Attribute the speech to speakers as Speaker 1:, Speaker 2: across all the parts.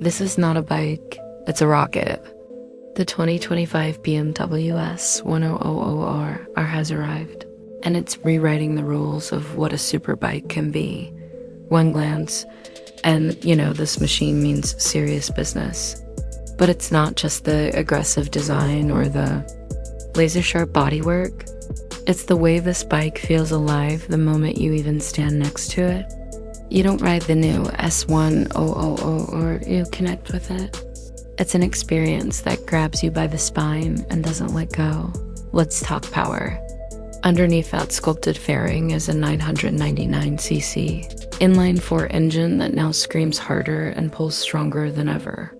Speaker 1: This is not a bike, it's a rocket. The 2025 BMW S1000RR has arrived, and it's rewriting the rules of what a superbike can be. One glance, and this machine means serious business. But it's not just the aggressive design or the laser-sharp bodywork. It's the way this bike feels alive the moment you even stand next to it. You don't ride the new S1000 or you connect with it. It's an experience that grabs you by the spine and doesn't let go. Let's talk power. Underneath that sculpted fairing is a 999cc inline 4 engine that now screams harder and pulls stronger than ever.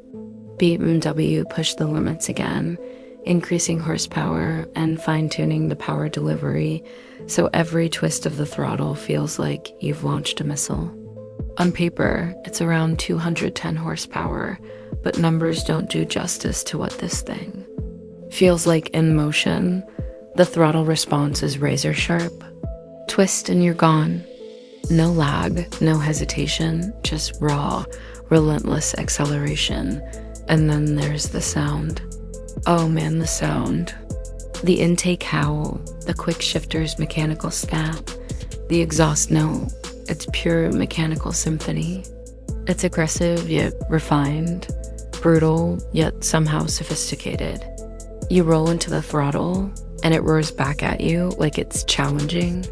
Speaker 1: BMW pushed the limits again, increasing horsepower and fine-tuning the power delivery, so every twist of the throttle feels like you've launched a missile. On paper, it's around 210 horsepower, but numbers don't do justice to what this thing feels like in motion. The throttle response is razor sharp. Twist and you're gone. No lag, no hesitation, just raw, relentless acceleration. And then there's the sound. Oh man, the sound. The intake howl, the Quickshifter's mechanical snap, the exhaust note. It's pure mechanical symphony. It's aggressive yet refined, brutal yet somehow sophisticated. You roll into the throttle and it roars back at you like it's challenging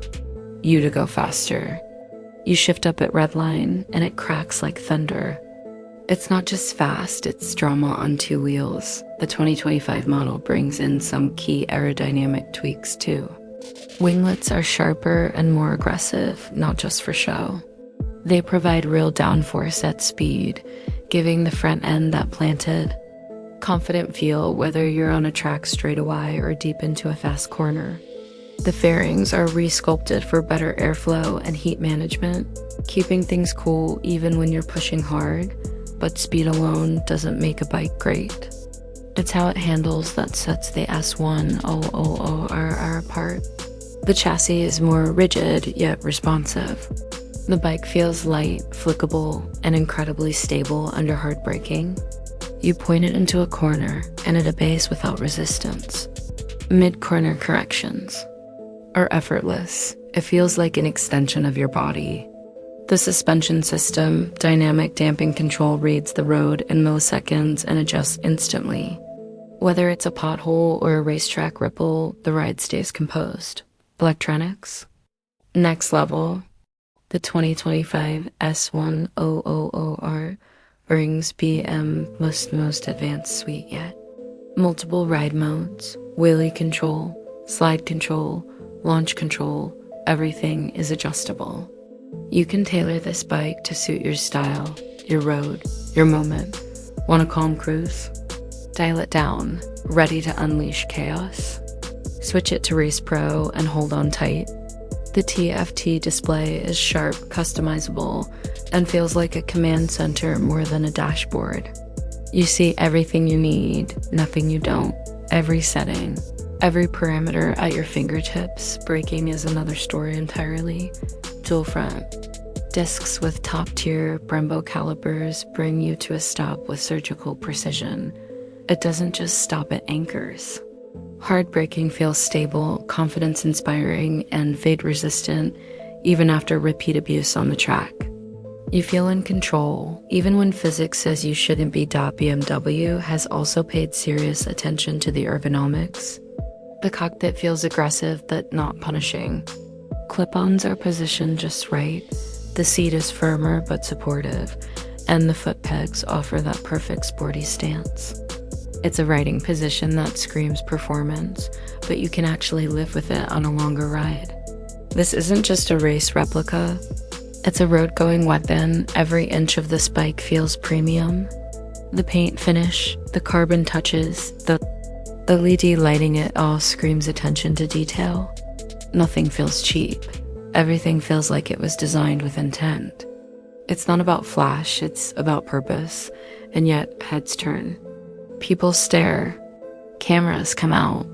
Speaker 1: you to go faster. You shift up at Redline and it cracks like thunder. It's not just fast, it's drama on two wheels. The 2025 model brings in some key aerodynamic tweaks too. Winglets are sharper and more aggressive, not just for show. They provide real downforce at speed, giving the front end that planted, confident feel whether you're on a track straightaway or deep into a fast corner. The fairings are re-sculpted for better airflow and heat management, keeping things cool even when you're pushing hard, but speed alone doesn't make a bike great. It's how it handles that sets the S1000RR apart. The chassis is more rigid yet responsive. The bike feels light, flickable, and incredibly stable under hard braking. You point it into a corner and it obeys without resistance. Mid-corner corrections are effortless. It feels like an extension of your body. The suspension system, dynamic damping control, reads the road in milliseconds and adjusts instantly. Whether it's a pothole or a racetrack ripple, the ride stays composed. Electronics? Next level. The 2025 S1000R brings BM's most advanced suite yet. Multiple ride modes, wheelie control, slide control, launch control, everything is adjustable. You can tailor this bike to suit your style, your road, your moment. Want a calm cruise? Dial it down, ready to unleash chaos? Switch it to Race Pro and hold on tight. The TFT display is sharp, customizable, and feels like a command center more than a dashboard. You see everything you need, nothing you don't, every setting, every parameter at your fingertips. Braking is another story entirely. Dual front discs with top-tier Brembo calipers bring you to a stop with surgical precision. It doesn't just stop at anchors. Hard braking feels stable, confidence-inspiring, and fade-resistant, even after repeat abuse on the track. You feel in control, even when physics says you shouldn't be. BMW has also paid serious attention to the ergonomics. The cockpit feels aggressive but not punishing. Clip-ons are positioned just right, the seat is firmer but supportive, and the foot pegs offer that perfect sporty stance. It's a riding position that screams performance, but you can actually live with it on a longer ride. This isn't just a race replica, it's a road-going weapon. Every inch of this bike feels premium. The paint finish, the carbon touches, the LED lighting, it all screams attention to detail. Nothing feels cheap. Everything feels like it was designed with intent. It's not about flash, it's about purpose, and yet heads turn. People stare, cameras come out,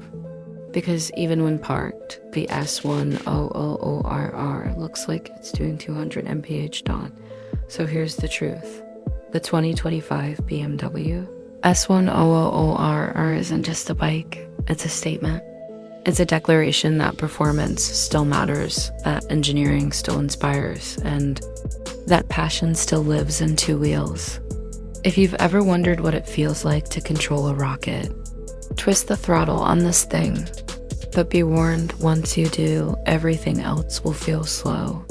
Speaker 1: because even when parked, the S1000RR looks like it's doing 200 mph dot. So here's the truth. The 2025 BMW S1000RR isn't just a bike, it's a statement. It's a declaration that performance still matters, that engineering still inspires, and that passion still lives in two wheels. If you've ever wondered what it feels like to control a rocket, twist the throttle on this thing. But be warned, once you do, everything else will feel slow.